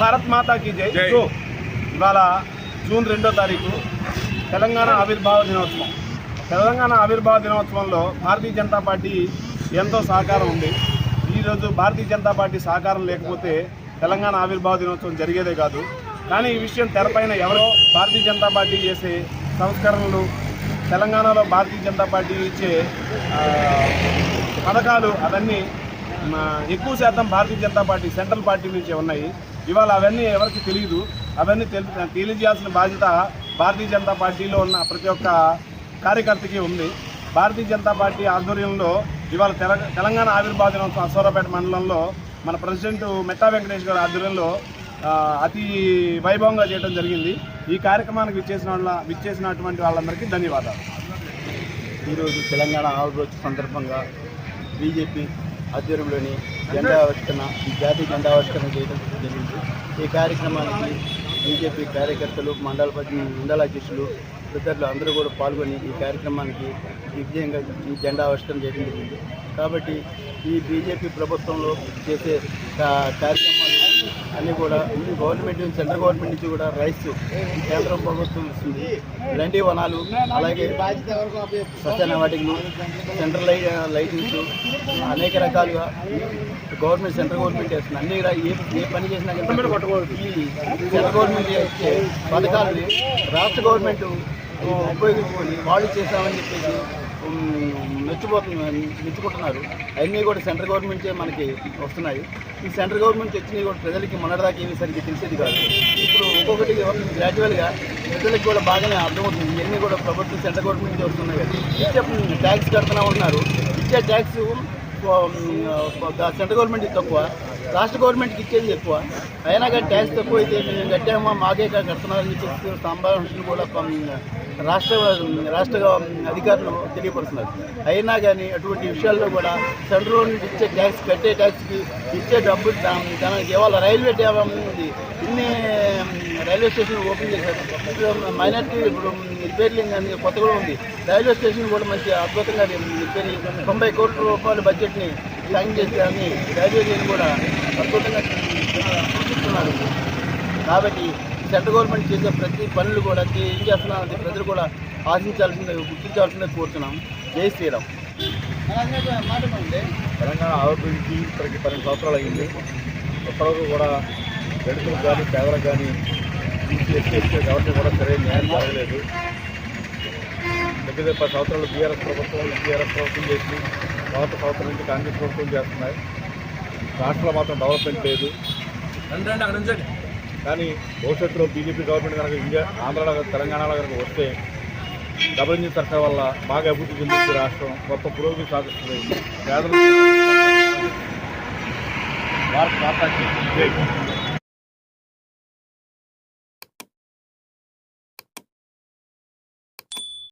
భారత్ మాతాకి జై. ఇవాళ జూన్ 2వ తారీఖు తెలంగాణ ఆవిర్భావ దినోత్సవం. తెలంగాణ ఆవిర్భావ దినోత్సవంలో భారతీయ జనతా పార్టీ ఎంతో సహకారం ఉంది. ఈరోజు భారతీయ జనతా పార్టీ సహకారం లేకపోతే తెలంగాణ ఆవిర్భావ దినోత్సవం జరిగేదే కాదు. కానీ ఈ విషయం తెరపైన ఎవరో భారతీయ జనతా పార్టీ చేసే సంస్కరణలు, తెలంగాణలో భారతీయ జనతా పార్టీ ఇచ్చే పథకాలు అవన్నీ ఎక్కువ శాతం Bharatiya Janata party central party నుంచే ఉన్నాయి. ఇవాళ అవన్నీ ఎవరికి తెలియదు. అవన్నీ తెలియజేయాల్సిన బాధ్యత భారతీయ జనతా పార్టీలో ఉన్న ప్రతి ఒక్క కార్యకర్తకి ఉంది. భారతీయ జనతా పార్టీ ఆధ్వర్యంలో ఇవాళ తెలంగాణ ఆవిర్భావ దినోత్సవం అశ్వరావుపేట మండలంలో మన ప్రెసిడెంట్ మెట్టా వెంకటేష్ గారి ఆధ్వర్యంలో అతి వైభవంగా చేయడం జరిగింది. ఈ కార్యక్రమానికి విచ్చేసినటువంటి వాళ్ళందరికీ ధన్యవాదాలు. ఈరోజు తెలంగాణ ఆవిర్భావ సందర్భంగా బీజేపీ ఆధ్వర్యంలోని జెండా ఆవిష్కరణ, జాతీయ జెండా ఆవిష్కరణ చేయడం జరిగింది. ఈ కార్యక్రమానికి బీజేపీ కార్యకర్తలు, మండలాధ్యక్షులు, ఇతరులు అందరూ కూడా పాల్గొని ఈ కార్యక్రమానికి విజయంగా ఈ జెండా ఆవిష్కరణ చేయడం జరిగింది. కాబట్టి ఈ బీజేపీ ప్రభుత్వంలో చేసే కార్యక్రమాలు అన్నీ కూడా గవర్నమెంట్ నుంచి, సెంట్రల్ గవర్నమెంట్ నుంచి కూడా రైట్స్ కేంద్రం ప్రభుత్వం ఇస్తుంది. లండి వనాలు, అలాగే శ్మశాన వాటికలు, సెంట్రల్ లైటింగ్స్, అనేక రకాలుగా గవర్నమెంట్, సెంట్రల్ గవర్నమెంట్ చేస్తుంది. అన్ని ఏ పని చేసినా ఈ సెంట్రల్ గవర్నమెంట్ ఇచ్చే పథకాలని రాష్ట్ర గవర్నమెంట్ ఉపయోగించుకొని వాళ్ళు చేశామని చెప్పేసి మెచ్చుకుంటున్నారు. అవన్నీ కూడా సెంట్రల్ గవర్నమెంటే మనకి వస్తున్నాయి. ఈ సెంట్రల్ గవర్నమెంట్ వచ్చినవి కూడా ప్రజలకి మొన్నటిదాకా ఏమీ సరిగ్గా తెలిసేది కాదు. ఇప్పుడు ఒక్కొక్కటి గ్రాడ్యువల్గా ప్రజలకు కూడా బాగానే అర్థమవుతుంది. ఇవన్నీ కూడా ప్రభుత్వం, సెంట్రల్ గవర్నమెంట్ నుంచి వస్తున్నాయి కదా. ఇచ్చే ట్యాక్స్ కడుతూనే ఉన్నారు. ఇచ్చే ట్యాక్స్ సెంట్రల్ గవర్నమెంట్ తక్కువ, రాష్ట్ర గవర్నమెంట్కి ఇచ్చేది ఎక్కువ. అయినా కానీ ట్యాక్స్ తక్కువ అయితే మేము కట్టామా, మాకే కడుతున్నారని చెప్పేసి సంభాషణలు కూడా రాష్ట్ర అధికారులు తెలియపరుస్తున్నారు. అయినా కానీ అటువంటి విషయాల్లో కూడా సెంట్రల్ గవర్నమెంట్ ఇచ్చే ట్యాక్స్, కట్టే ట్యాక్స్కి ఇచ్చే డబ్బు దానికి ఇవాళ రైల్వే ఉంది. ఇన్ని రైల్వే స్టేషన్ ఓపెన్ చేశారు. మైనార్టీ ఇప్పుడు రిపేర్లింగ్ అని కొత్తగా ఉంది. రైల్వే స్టేషన్ కూడా మంచి అద్భుతంగా రిపేర్ 90 కోట్ల రూపాయల బడ్జెట్ని ప్లాన్ చేశారని రైల్వే లైన్ కూడా అద్భుతంగా చూపిస్తున్నారు. కాబట్టి సెంట్రల్ గవర్నమెంట్ చేసే ప్రతి పనులు కూడా ఏం చేస్తున్నారంటే ప్రజలు కూడా ఆశించాల్సిందే, గుర్తించాల్సిందే కోరుతున్నాం. జై శ్రీరామ్. తెలంగాణ ఆవిర్భవించి ఇప్పటికి 12 సంవత్సరాలు అయింది. ఇప్పటివరకు కూడా దళితులకు కానీ, పేదలకు కానీ, ఎస్సీ ఎవరికి కూడా సరైన న్యాయం జరగలేదు. దగ్గర 10 సంవత్సరాలు బీఆర్ఎస్ ప్రభుత్వం చేసి, తర్వాత సంవత్సరం నుంచి కాంగ్రెస్ ప్రభుత్వం చేస్తున్నాయి. రాష్ట్రంలో మాత్రం డెవలప్మెంట్ లేదు. కానీ భవిష్యత్తులో బీజేపీ గవర్నమెంట్ కనుక ఆంధ్రాలో, తెలంగాణలో కనుక వస్తే డబుల్ ఇంజిన్ సర్కార్ వల్ల బాగా అభివృద్ధి చెందుతుంది. రాష్ట్రం గొప్ప పురోగతి సాధిస్తుంది. పేదలు భారత్ మాతాకి జై.